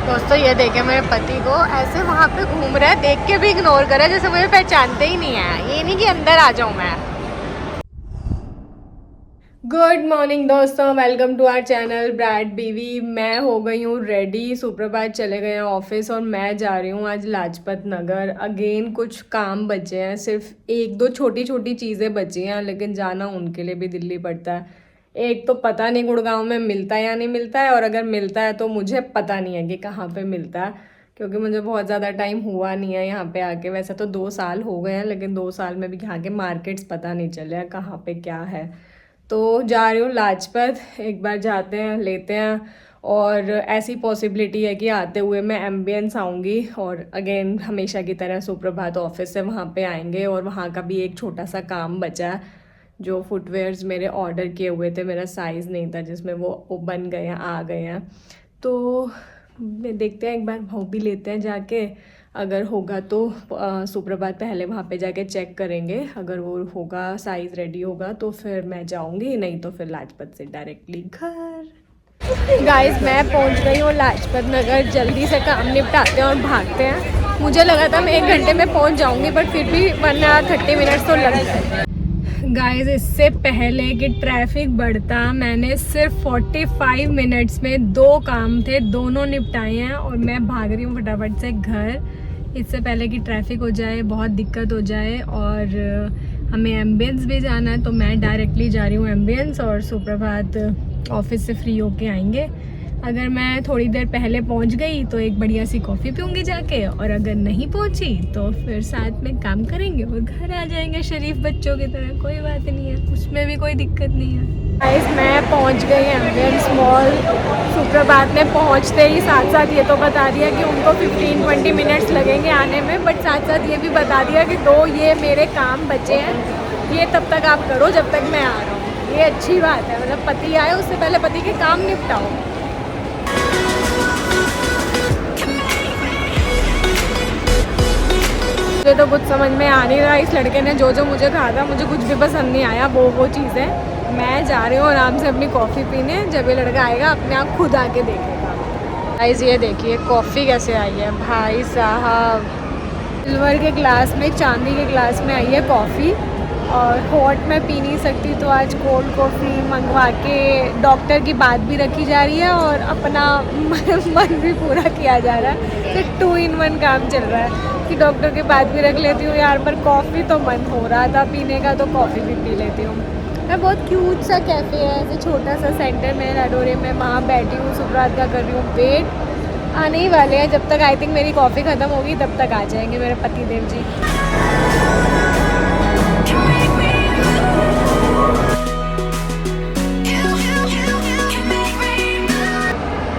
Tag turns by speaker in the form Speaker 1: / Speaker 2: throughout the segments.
Speaker 1: दोस्तों ये देखे मेरे पति को ऐसे वहाँ पे घूम रहा है, देख के भी इग्नोर कर रहा है जैसे मुझे पहचानते ही नहीं है। ये नहीं कि अंदर आ जाऊँ मैं। गुड मॉर्निंग दोस्तों, welcome to our channel bright BV. मैं हो गई हूँ रेडी, सुप्रभात चले गए हैं ऑफिस और मैं जा रही हूँ आज लाजपत नगर। अगेन कुछ काम बचे हैं, सिर्फ एक दो छोटी छोटी चीज़ें बची हैं, लेकिन जाना उनके लिए भी दिल्ली पड़ता है। एक तो पता नहीं गुड़गांव में मिलता है या नहीं मिलता है, और अगर मिलता है तो मुझे पता नहीं है कि कहाँ पे मिलता है, क्योंकि मुझे बहुत ज़्यादा टाइम हुआ नहीं है यहाँ पे आके। वैसे तो 2 साल हो गए हैं, लेकिन 2 साल में भी यहाँ के मार्केट्स पता नहीं चले हैं कहाँ पे क्या है। तो जा रही हूँ लाजपत, एक बार जाते हैं लेते हैं। और ऐसी पॉसिबिलिटी है कि आते हुए मैं एम्बियंस आऊँगी, और अगेन हमेशा की तरह सुप्रभात ऑफिस से वहाँ पे आएंगे। और वहाँ का भी एक छोटा सा काम बचा है, जो फुटवेयर्स मेरे ऑर्डर किए हुए थे, मेरा साइज़ नहीं था जिसमें वो बन गए हैं, आ गए हैं। तो देखते हैं, एक बार वो भी लेते हैं जाके। अगर होगा तो सुप्रभात पहले वहाँ पे जाके चेक करेंगे, अगर वो होगा साइज़ रेडी होगा तो फिर मैं जाऊँगी, नहीं तो फिर लाजपत से डायरेक्टली घर। गाइस मैं पहुँच गई हूँ लाजपत नगर, जल्दी से काम निपटाते हैं और भागते हैं। मुझे लगा था मैं 1 घंटे में पहुँच जाऊँगी, बट फिर भी 1 30 मिनट्स तो लग गए। गाइस इससे पहले कि ट्रैफिक बढ़ता, मैंने सिर्फ 45 मिनट्स में 2 काम थे, दोनों निपटाए हैं और मैं भाग रही हूँ फटाफट से घर, इससे पहले कि ट्रैफिक हो जाए, बहुत दिक्कत हो जाए। और हमें एम्बियंस भी जाना है, तो मैं डायरेक्टली जा रही हूँ एम्बियंस, और सुप्रभात ऑफिस से फ्री होके आएंगे। अगर मैं थोड़ी देर पहले पहुंच गई तो एक बढ़िया सी कॉफ़ी पीऊँगी जाके, और अगर नहीं पहुंची तो फिर साथ में काम करेंगे और घर आ जाएंगे शरीफ बच्चों की तरह। कोई बात नहीं है, उसमें भी कोई दिक्कत नहीं है। गाइस मैं पहुंच गई एम्बियंस मॉल। सुप्रभात ने पहुंचते ही साथ साथ ये तो बता दिया कि उनको 15-20 मिनट्स लगेंगे आने में, बट साथ साथ ये भी बता दिया कि 2 ये मेरे काम बचे हैं, ये तब तक आप करो जब तक मैं आ रहा हूँ। ये अच्छी बात है, मतलब पति आए उससे पहले पति के काम निपटाओ। मुझे तो कुछ समझ में आ नहीं रहा, इस लड़के ने जो जो मुझे कहा था मुझे कुछ भी पसंद नहीं आया, वो चीज़ें। मैं जा रही हूँ आराम से अपनी कॉफ़ी पीने, जब ये लड़का आएगा अपने आप खुद आके देखेगा। गाइस ये देखिए कॉफ़ी कैसे आई है भाई साहब, सिल्वर के ग्लास में, चांदी के ग्लास में आई है कॉफ़ी। और हॉट मैं पी नहीं सकती, तो आज कोल्ड कॉफ़ी मंगवा के डॉक्टर की बात भी रखी जा रही है और अपना मन भी पूरा किया जा रहा है। तो 2 in 1 काम चल रहा है कि डॉक्टर की बात भी रख लेती हूँ यार, पर कॉफ़ी तो मन हो रहा था पीने का, तो कॉफ़ी भी पी लेती हूँ। मैं बहुत क्यूट सा कैफ़े है, ऐसे छोटा सा सेंटर में लाडोरे में, वहाँ बैठी हूँ, सुप्रभात का कर रही हूँ वेट। आने ही वाले हैं, जब तक आई थिंक मेरी कॉफ़ी ख़त्म होगी तब तक आ जाएंगे मेरे पति देव जी।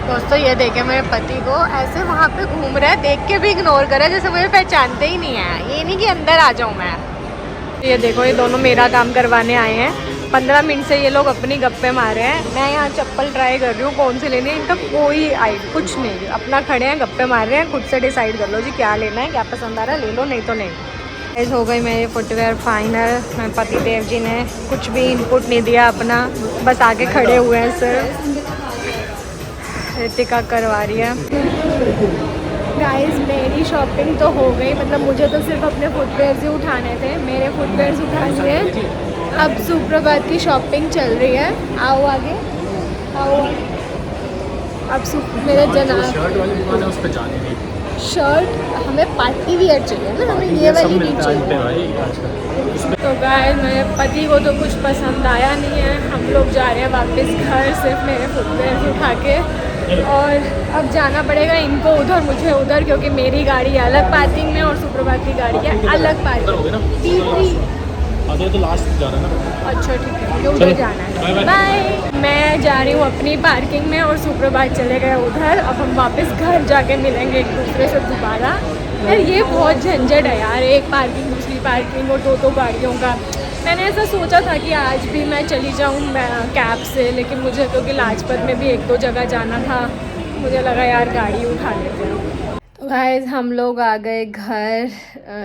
Speaker 1: दोस्तों ये देखे मेरे पति को ऐसे वहाँ पे घूम रहा है, देख के भी इग्नोर कर रहा है जैसे मुझे पहचानते ही नहीं है। ये नहीं कि अंदर आ जाऊँ मैं। ये देखो ये दोनों मेरा काम करवाने आए हैं, 15 मिनट से ये लोग अपनी गप्पे मार रहे हैं। मैं यहाँ चप्पल ट्राई कर रही हूँ कौन सी लेनी है, इनका कोई कुछ नहीं, अपना खड़े हैं गप्पे मार रहे हैं। खुद से डिसाइड कर लो जी क्या लेना है, क्या पसंद आ रहा है ले लो, नहीं तो नहीं। ऐसे हो गई मेरी फुटवेयर फाइनल। मैं पति देव जी ने कुछ भी इनपुट नहीं दिया अपना, बस आके खड़े हुए हैं सिर्फ। रितिका करवा रही है। गाइस मेरी शॉपिंग तो हो गई, मतलब मुझे तो सिर्फ अपने फुटवेयर्स ही उठाने थे, मेरे फुटवेयर्स उठा लिए। अब सुप्रभात की शॉपिंग चल रही है, आओ आगे आओ। अब मेरे शर्ट हमें पार्टी वियर चाहिए ना, हमें ये वाली नहीं चाहिए। तो गाइस मेरे पति को तो कुछ पसंद आया नहीं है, हम लोग जा रहे हैं वापस घर सिर्फ मेरे फुटवेयर्स उठा के। और अब जाना पड़ेगा इनको उधर मुझे उधर, क्योंकि मेरी गाड़ी अलग पार्किंग में और सुप्रभात की गाड़ी है अलग पार्किंग। तो लास्ट जा रहा है ना। अच्छा ठीक है, मुझे उधर जाना है। बाय। मैं जा रही हूँ अपनी पार्किंग में और सुप्रभात चले गए उधर। अब हम वापस घर जाके मिलेंगे एक दूसरे से दोबारा। यार ये बहुत झंझट है यार, एक पार्किंग दूसरी पार्किंग और दो गाड़ियों का। मैंने ऐसा सोचा था कि आज भी मैं चली जाऊँ कैब से, लेकिन मुझे क्योंकि लाजपत में भी 1-2 जगह जाना था, मुझे लगा यार गाड़ी उठा लेते हैं। तो गाइस हम लोग आ गए घर।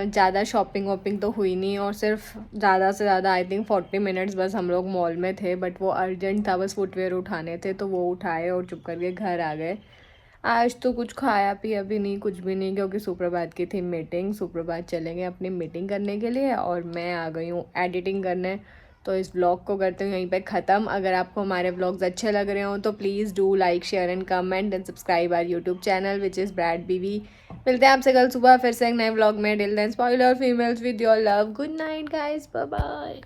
Speaker 1: ज़्यादा शॉपिंग वॉपिंग तो हुई नहीं, और सिर्फ ज़्यादा से ज़्यादा आई थिंक 40 मिनट्स बस हम लोग मॉल में थे, बट वो अर्जेंट था, बस फुटवेयर उठाने थे तो वो उठाए और चुप करके घर आ गए। आज तो कुछ खाया पिया भी नहीं, कुछ भी नहीं, क्योंकि सुप्रभात की थी मीटिंग। सुप्रभात चले गए अपनी मीटिंग करने के लिए और मैं आ गई हूँ एडिटिंग करने। तो इस व्लॉग को करते हैं यहीं पे ख़त्म। अगर आपको हमारे व्लॉग्स अच्छे लग रहे हो तो please do like share and comment and subscribe our YouTube channel which is brad BV. मिलते हैं आपसे कल सुबह फिर से एक नए व्लॉग में। Till then spoiler females with your love. Good night guys, bye bye.